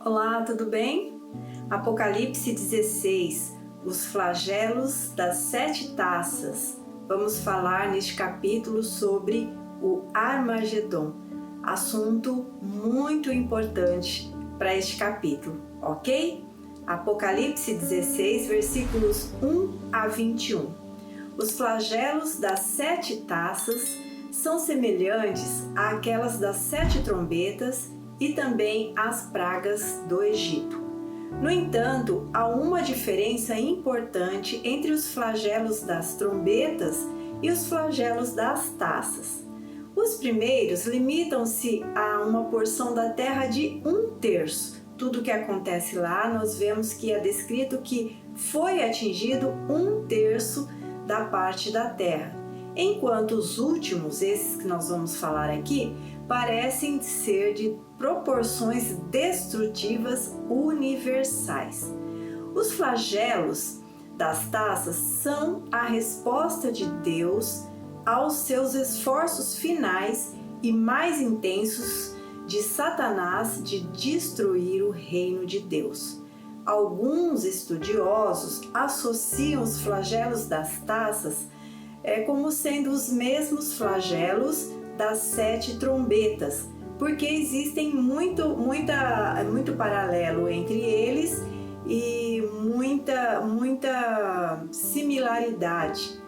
Olá, tudo bem? Apocalipse 16, os flagelos das 7 taças. Vamos falar neste capítulo sobre o Armagedon, assunto muito importante para este capítulo, ok? Apocalipse 16, versículos 1 a 21. Os flagelos das 7 taças são semelhantes àquelas das 7 trombetas e também às pragas do Egito. No entanto, há uma diferença importante entre os flagelos das trombetas e os flagelos das taças. Os primeiros limitam-se a uma porção da terra de 1/3. Tudo que acontece lá, nós vemos que é descrito que foi atingido 1/3 da parte da terra, enquanto os últimos, esses que nós vamos falar aqui, parecem ser de proporções destrutivas universais. Os flagelos das taças são a resposta de Deus aos seus esforços finais e mais intensos de Satanás de destruir o reino de Deus. Alguns estudiosos associam os flagelos das taças como sendo os mesmos flagelos das 7 trombetas, porque existem muito paralelo entre eles e muita similaridade,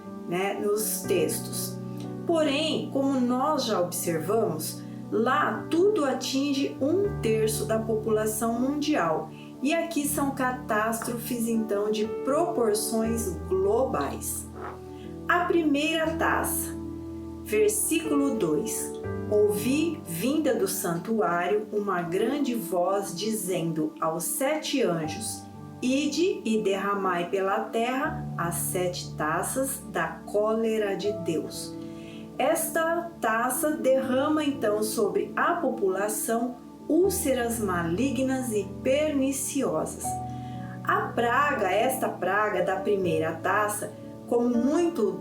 nos textos. Porém, como nós já observamos, lá tudo atinge 1/3 da população mundial, e aqui são catástrofes então de proporções globais. A primeira taça, versículo 2: Ouvi vinda do santuário uma grande voz dizendo aos 7 anjos: Ide e derramai pela terra as 7 taças da cólera de Deus. Esta taça derrama então sobre a população úlceras malignas e perniciosas. Esta praga da primeira taça, como muito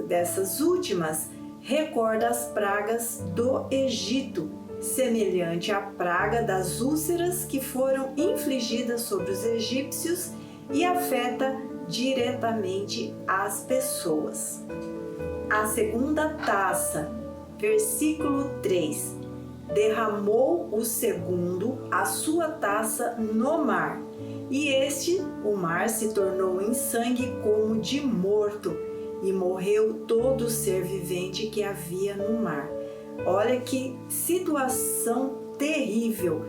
dessas últimas, recorda as pragas do Egito, semelhante à praga das úlceras que foram infligidas sobre os egípcios e afeta diretamente as pessoas. A segunda taça, versículo 3: Derramou o segundo a sua taça no mar, e o mar se tornou em sangue como de morto, e morreu todo ser vivente que havia no mar. Olha que situação terrível!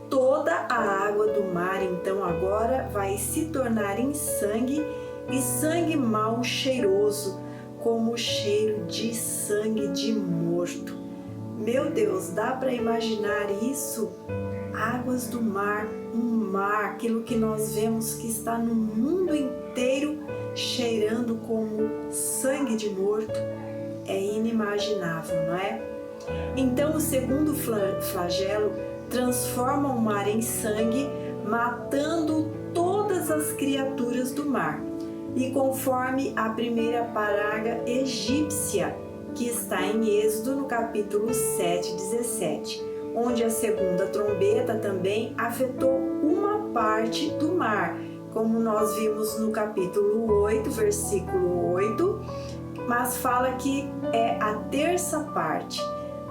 Toda a água do mar então agora vai se tornar em sangue, e sangue mau cheiroso, como o cheiro de sangue de morto. Meu Deus, dá para imaginar isso? Águas do mar, aquilo que nós vemos que está no mundo inteiro cheirando como sangue de morto, é inimaginável, não é? Então o segundo flagelo transforma o mar em sangue, matando todas as criaturas do mar. E conforme a primeira praga egípcia, que está em Êxodo no capítulo 7:17, onde a segunda trombeta também afetou uma parte do mar, como nós vimos no capítulo 8, versículo 8, mas fala que é a terça parte,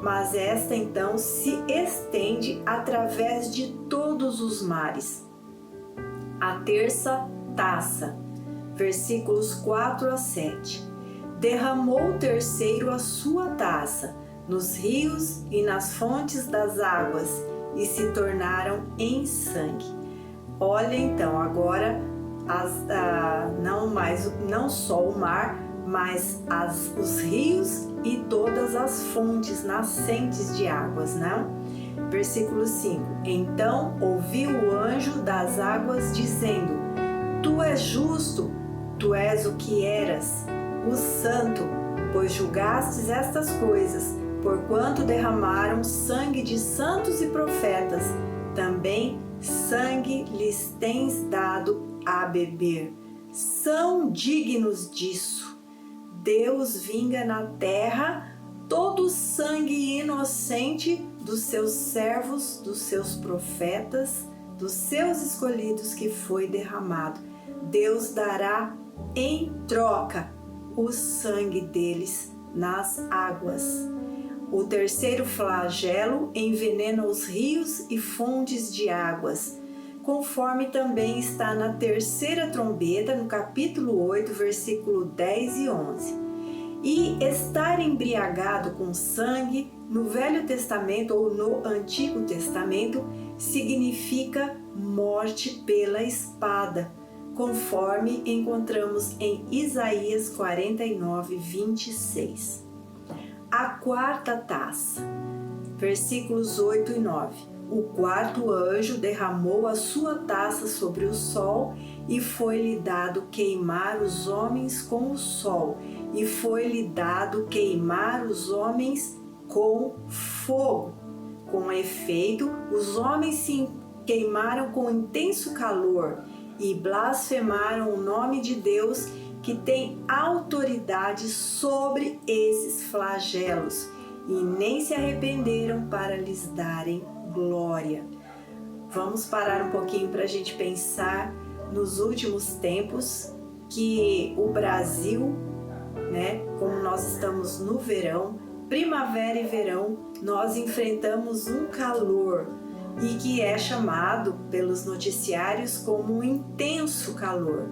mas esta então se estende através de todos os mares. A terça taça, versículos 4 a 7. Derramou o terceiro a sua taça nos rios e nas fontes das águas, e se tornaram em sangue. Olha então, agora não só o mar, mas os rios e todas as fontes nascentes de águas, não? Versículo 5: Então ouvi o anjo das águas dizendo: Tu és justo, tu és o que eras, o santo, pois julgastes estas coisas, porquanto derramaram sangue de santos e profetas, também sangue lhes tens dado a beber. São dignos disso. Deus vinga na terra todo o sangue inocente dos seus servos, dos seus profetas, dos seus escolhidos que foi derramado. Deus dará em troca o sangue deles nas águas. O terceiro flagelo envenena os rios e fontes de águas, conforme também está na terceira trombeta, no capítulo 8, versículo 10 e 11. E estar embriagado com sangue, no Velho Testamento ou no Antigo Testamento, significa morte pela espada, conforme encontramos em Isaías 49, 26. A quarta taça, versículos 8 e 9. O quarto anjo derramou a sua taça sobre o sol, e foi-lhe dado queimar os homens com o sol, e foi-lhe dado queimar os homens com fogo. Com efeito, os homens se queimaram com intenso calor e blasfemaram o nome de Deus, que tem autoridade sobre esses flagelos, e nem se arrependeram para lhes darem glória. Vamos parar um pouquinho para a gente pensar nos últimos tempos, que o Brasil, como nós estamos no verão, primavera e verão, nós enfrentamos um calor, e que é chamado pelos noticiários como um intenso calor.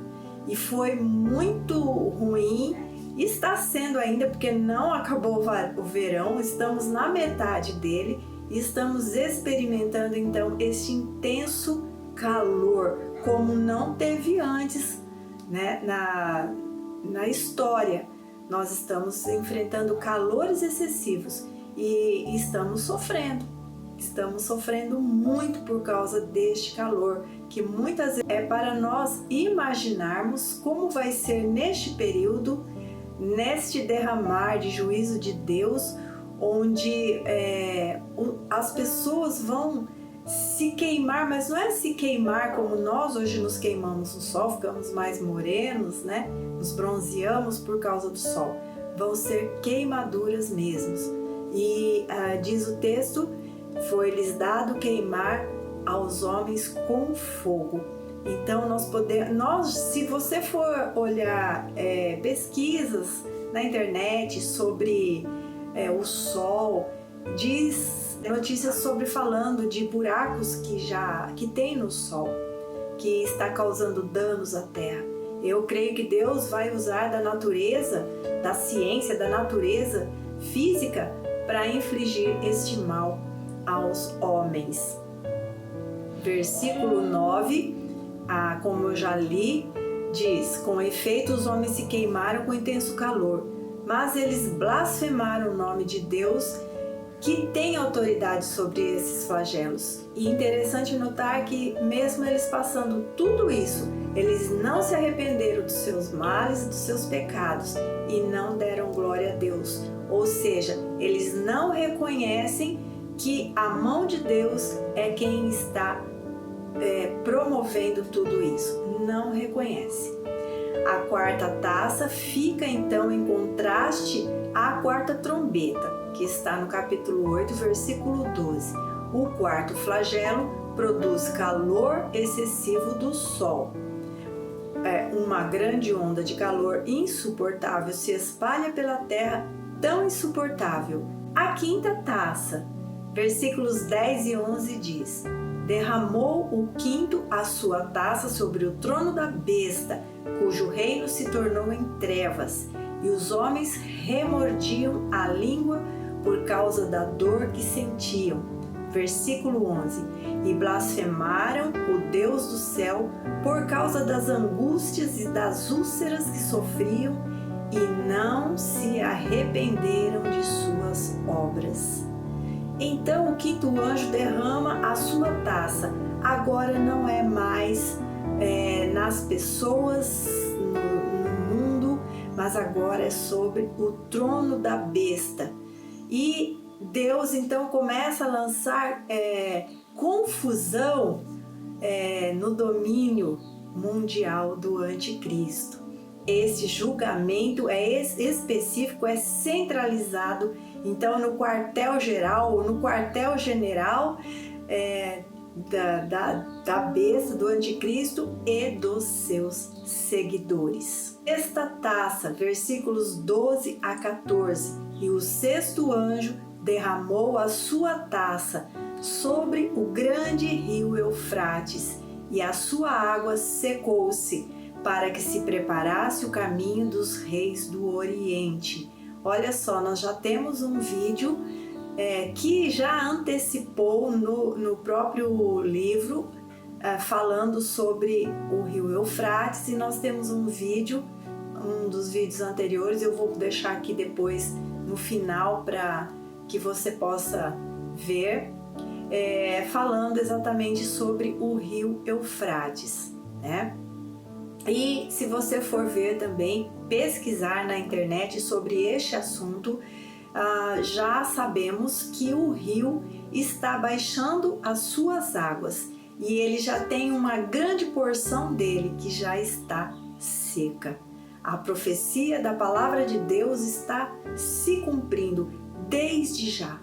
E foi muito ruim, está sendo ainda, porque não acabou o verão, estamos na metade dele e estamos experimentando então este intenso calor, como não teve antes, na história. Nós estamos enfrentando calores excessivos e estamos sofrendo muito por causa deste calor, que muitas vezes é para nós imaginarmos como vai ser neste período, neste derramar de juízo de Deus, onde as pessoas vão se queimar, mas não é se queimar como nós hoje nos queimamos no sol, ficamos mais morenos, nos bronzeamos por causa do sol. Vão ser queimaduras mesmo. E diz o texto, foi-lhes dado queimar aos homens com fogo. Então se você for olhar pesquisas na internet sobre o sol, diz notícias falando de buracos que tem no sol, que está causando danos à terra. Eu creio que Deus vai usar da natureza, da ciência, da natureza física para infligir este mal aos homens. Versículo 9, como eu já li, diz: com efeito os homens se queimaram com intenso calor, mas eles blasfemaram o nome de Deus, que tem autoridade sobre esses flagelos. E interessante notar que mesmo eles passando tudo isso, eles não se arrependeram dos seus males e dos seus pecados e não deram glória a Deus. Ou seja, eles não reconhecem que a mão de Deus é quem está promovendo tudo isso. Não reconhece. A quarta taça fica então em contraste à quarta trombeta, que está no capítulo 8, versículo 12. O quarto flagelo produz calor excessivo do sol. Uma grande onda de calor insuportável se espalha pela terra, tão insuportável. A quinta taça, versículos 10 e 11 diz: derramou o quinto a sua taça sobre o trono da besta, cujo reino se tornou em trevas, e os homens remordiam a língua por causa da dor que sentiam. Versículo 11: e blasfemaram o Deus do céu por causa das angústias e das úlceras que sofriam, e não se arrependeram de suas obras. Então o quinto anjo derrama a sua taça. Agora não é mais nas pessoas, no mundo, mas agora é sobre o trono da besta. E Deus então começa a lançar confusão no domínio mundial do anticristo. Esse julgamento é específico, é centralizado então no quartel-geral, no quartel-general da besta, do anticristo e dos seus seguidores. Esta taça, versículos 12 a 14. E o sexto anjo derramou a sua taça sobre o grande rio Eufrates, e a sua água secou-se, para que se preparasse o caminho dos reis do Oriente. Olha só, nós já temos um vídeo que já antecipou no próprio livro, falando sobre o rio Eufrates, e nós temos um vídeo, um dos vídeos anteriores, eu vou deixar aqui depois no final para que você possa ver, falando exatamente sobre o rio Eufrates, né? E se você for ver também, pesquisar na internet sobre este assunto, já sabemos que o rio está baixando as suas águas e ele já tem uma grande porção dele que já está seca. A profecia da palavra de Deus está se cumprindo desde já.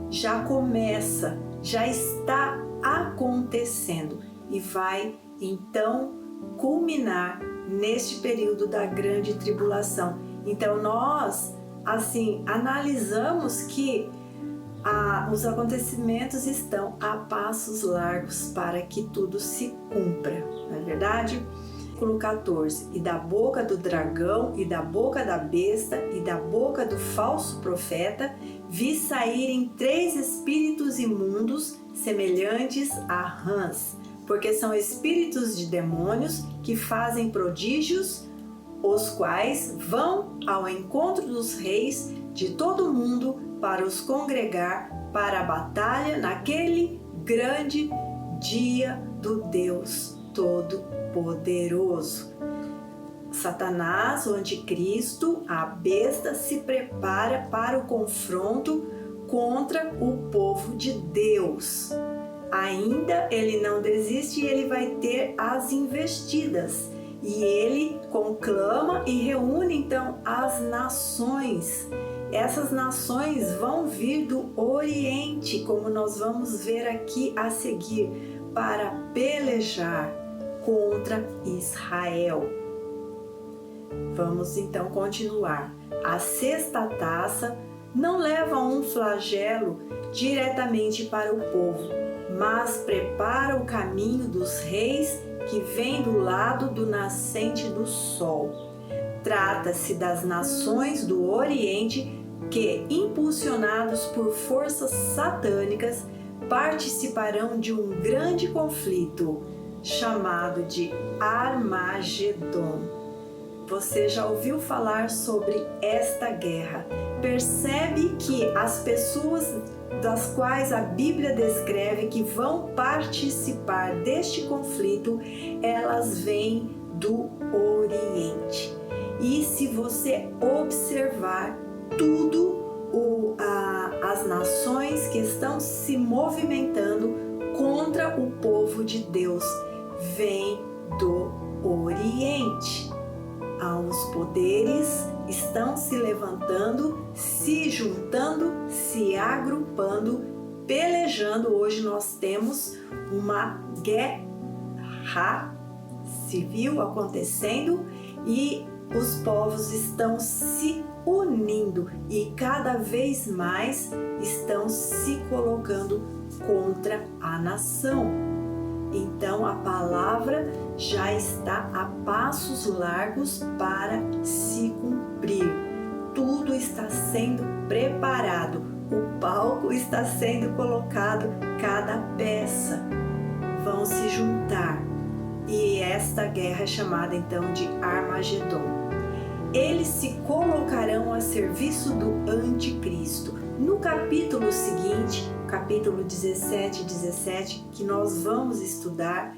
Já começa, já está acontecendo e vai então culminar neste período da grande tribulação. Então nós, assim, analisamos que os acontecimentos estão a passos largos para que tudo se cumpra, não é verdade? Versículo 14. E da boca do dragão, e da boca da besta, e da boca do falso profeta, vi saírem 3 espíritos imundos, semelhantes a rãs, porque são espíritos de demônios que fazem prodígios, os quais vão ao encontro dos reis de todo o mundo para os congregar para a batalha naquele grande dia do Deus Todo-Poderoso. Satanás, o anticristo, a besta, se prepara para o confronto contra o povo de Deus. Ainda ele não desiste e ele vai ter as investidas. E ele conclama e reúne então as nações. Essas nações vão vir do Oriente, como nós vamos ver aqui a seguir, para pelejar contra Israel. Vamos então continuar. A sexta taça não leva um flagelo diretamente para o povo, mas prepara o caminho dos reis que vem do lado do nascente do sol. Trata-se das nações do Oriente que, impulsionados por forças satânicas, participarão de um grande conflito chamado de Armagedon. Você já ouviu falar sobre esta guerra? Percebe que as pessoas das quais a Bíblia descreve que vão participar deste conflito, elas vêm do Oriente. E se você observar as nações que estão se movimentando contra o povo de Deus, vêm do Oriente. Os poderes estão se levantando, se juntando, se agrupando, pelejando. Hoje nós temos uma guerra civil acontecendo e os povos estão se unindo e cada vez mais estão se colocando contra a nação. Então a palavra já está a passos largos para se cumprir. Tudo está sendo preparado, o palco está sendo colocado, cada peça vão se juntar. E esta guerra é chamada então de Armagedon. Eles se colocarão a serviço do anticristo. No capítulo seguinte, capítulo 17, que nós vamos estudar,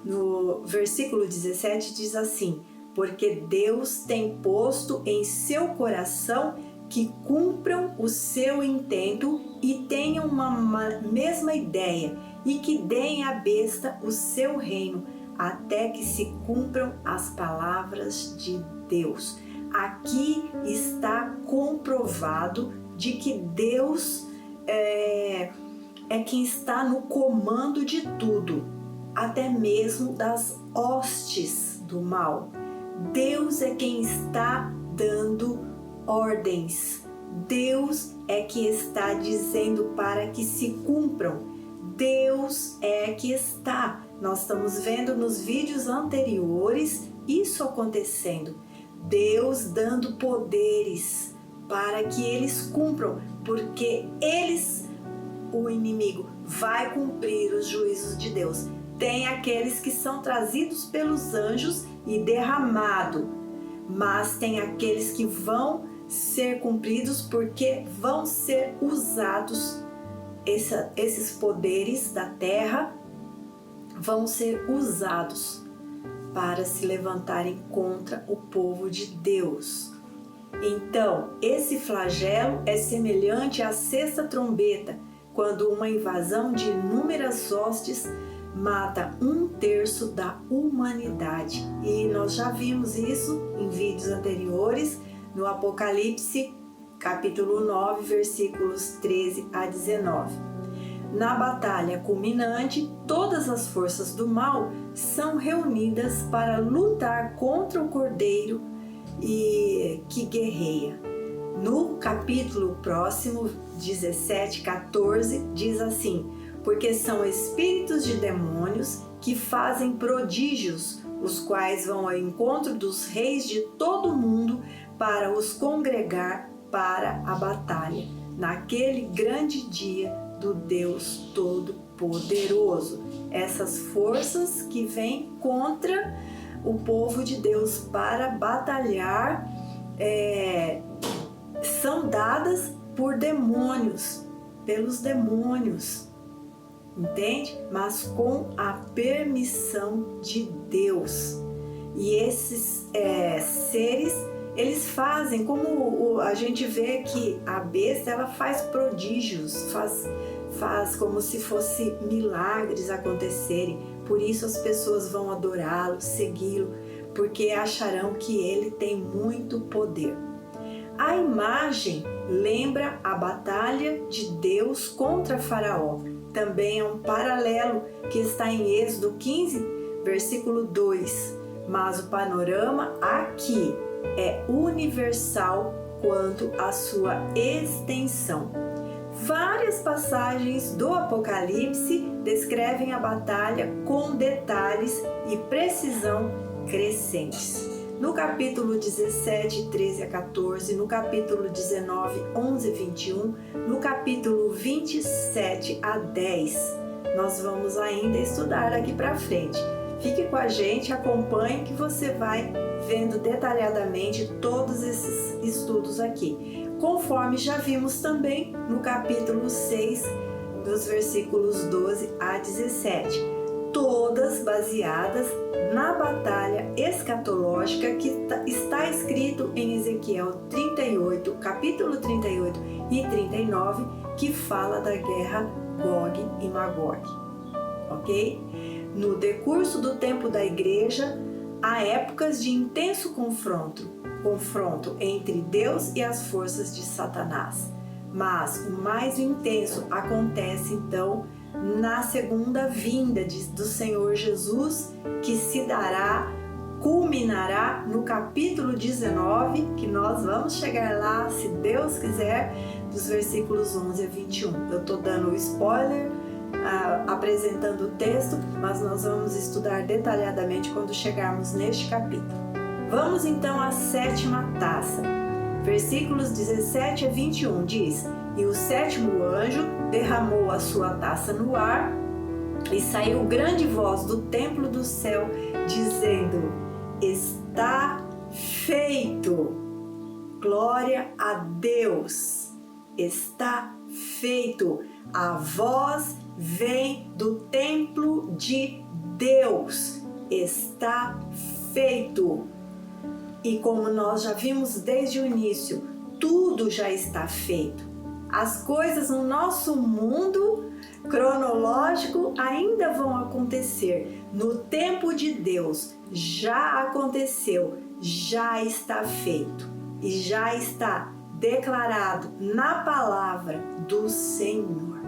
no versículo 17 diz assim: porque Deus tem posto em seu coração que cumpram o seu intento e tenham uma mesma ideia e que deem à besta o seu reino, até que se cumpram as palavras de Deus. Aqui está comprovado de que Deus é quem está no comando de tudo, até mesmo das hostes do mal. Deus é quem está dando ordens. Deus é que está dizendo para que se cumpram. Deus é que está. Nós estamos vendo nos vídeos anteriores isso acontecendo. Deus dando poderes para que eles cumpram, porque o inimigo vai cumprir os juízos de Deus. Tem aqueles que são trazidos pelos anjos e derramado, mas tem aqueles que vão ser cumpridos porque vão ser usados, esses poderes da terra vão ser usados para se levantarem contra o povo de Deus. Então, esse flagelo é semelhante à sexta trombeta, quando uma invasão de inúmeras hostes mata 1/3 da humanidade. E nós já vimos isso em vídeos anteriores, no Apocalipse, capítulo 9, versículos 13 a 19. Na batalha culminante, todas as forças do mal são reunidas para lutar contra o Cordeiro que guerreia. No capítulo próximo, 17, 14, diz assim: porque são espíritos de demônios que fazem prodígios, os quais vão ao encontro dos reis de todo o mundo para os congregar para a batalha, naquele grande dia do Deus Todo-Poderoso. Essas forças que vêm contra o povo de Deus para batalhar são dadas por demônios, pelos demônios, entende? Mas com a permissão de Deus. E esses seres, eles fazem, como a gente vê que a besta, ela faz prodígios, faz como se fosse milagres acontecerem. Por isso as pessoas vão adorá-lo, segui-lo, porque acharão que ele tem muito poder. A imagem lembra a batalha de Deus contra Faraó. Também é um paralelo que está em Êxodo 15, versículo 2. Mas o panorama aqui é universal quanto à sua extensão. Várias passagens do Apocalipse descrevem a batalha com detalhes e precisão crescentes. No capítulo 17, 13 a 14, no capítulo 19, 11 a 21, no capítulo 27 a 10, nós vamos ainda estudar daqui para frente. Fique com a gente, acompanhe que você vai vendo detalhadamente todos esses estudos aqui. Conforme já vimos também no capítulo 6, dos versículos 12 a 17, todas baseadas na batalha escatológica que está escrito em Ezequiel 38, capítulo 38 e 39, que fala da guerra Gog e Magog, ok? No decurso do tempo da igreja, há épocas de intenso confronto entre Deus e as forças de Satanás. Mas o mais intenso acontece então na segunda vinda do Senhor Jesus, que culminará no capítulo 19, que nós vamos chegar lá, se Deus quiser, dos versículos 11 a 21. Eu estou dando o spoiler, apresentando o texto, mas nós vamos estudar detalhadamente quando chegarmos neste capítulo. Vamos então à sétima taça. Versículos 17 a 21 diz: e o sétimo anjo derramou a sua taça no ar, e saiu grande voz do templo do céu, dizendo: está feito. Glória a Deus. Está feito. A voz vem do templo de Deus. Está feito. E como nós já vimos desde o início, tudo já está feito. As coisas no nosso mundo cronológico ainda vão acontecer. No tempo de Deus já aconteceu, já está feito e já está declarado na palavra do Senhor.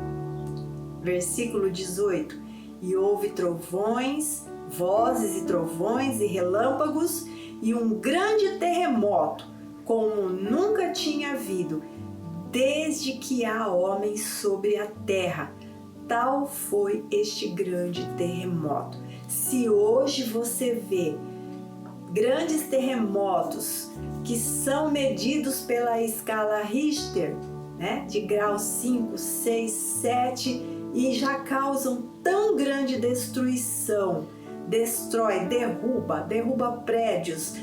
Versículo 18: E houve trovões, vozes e trovões e relâmpagos, e um grande terremoto, como nunca tinha havido, desde que há homens sobre a terra. Tal foi este grande terremoto. Se hoje você vê grandes terremotos que são medidos pela escala Richter, né, de grau 5, 6, 7, e já causam tão grande destruição, destrói, derruba prédios,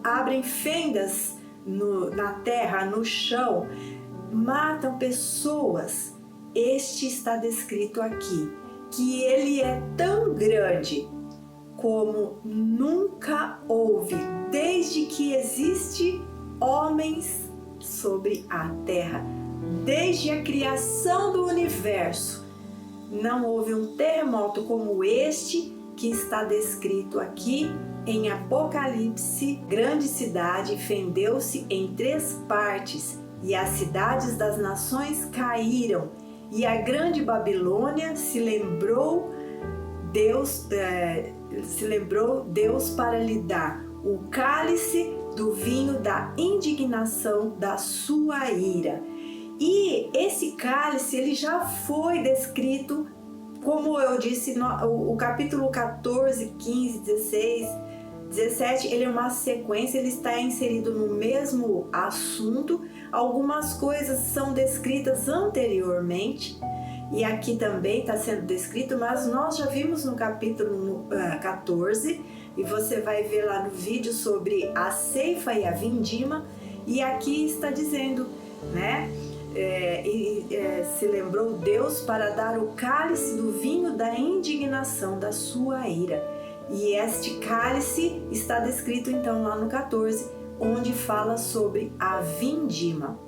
abrem fendas na terra, no chão, matam pessoas. Este está descrito aqui, que ele é tão grande como nunca houve, desde que existe homens sobre a terra. Desde a criação do universo, não houve um terremoto como este que está descrito aqui em Apocalipse. Grande cidade fendeu-se em 3 partes, e as cidades das nações caíram, e a grande Babilônia se lembrou Deus para lhe dar o cálice do vinho da indignação da sua ira. E esse cálice, ele já foi descrito, como eu disse, o capítulo 14, 15, 16, 17, ele é uma sequência, ele está inserido no mesmo assunto. Algumas coisas são descritas anteriormente, e aqui também está sendo descrito, mas nós já vimos no capítulo 14, e você vai ver lá no vídeo sobre a ceifa e a vindima, e aqui está dizendo, né? Se lembrou Deus para dar o cálice do vinho da indignação da sua ira. E este cálice está descrito então lá no 14, onde fala sobre a vindima.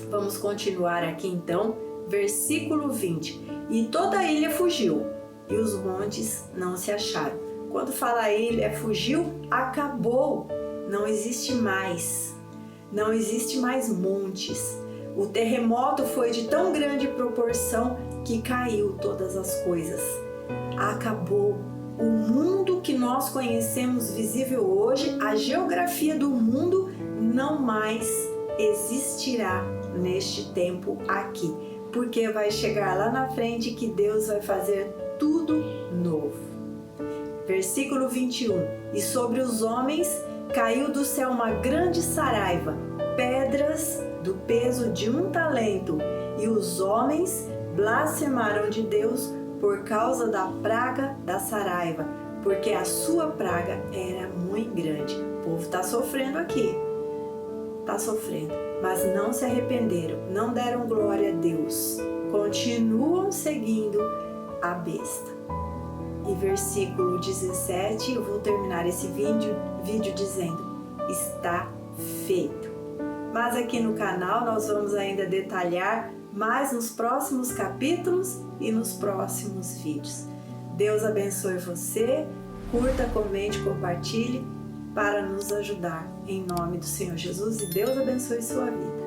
Vamos continuar aqui então, versículo 20. E toda a ilha fugiu, e os montes não se acharam. Quando fala a ilha fugiu, acabou, não existe mais montes. O terremoto foi de tão grande proporção que caiu todas as coisas. Acabou. O mundo que nós conhecemos visível hoje, a geografia do mundo, não mais existirá neste tempo aqui, porque vai chegar lá na frente que Deus vai fazer tudo novo. Versículo 21. E sobre os homens caiu do céu uma grande saraiva, pedras do peso de 1 talento, e os homens blasfemaram de Deus por causa da praga da saraiva, porque a sua praga era muito grande. O povo está sofrendo aqui, está sofrendo, mas não se arrependeram, não deram glória a Deus, continuam seguindo a besta. E versículo 17, eu vou terminar esse vídeo dizendo: está feito. Mas aqui no canal nós vamos ainda detalhar mais nos próximos capítulos e nos próximos vídeos. Deus abençoe você, curta, comente, compartilhe para nos ajudar. Em nome do Senhor Jesus, e Deus abençoe sua vida.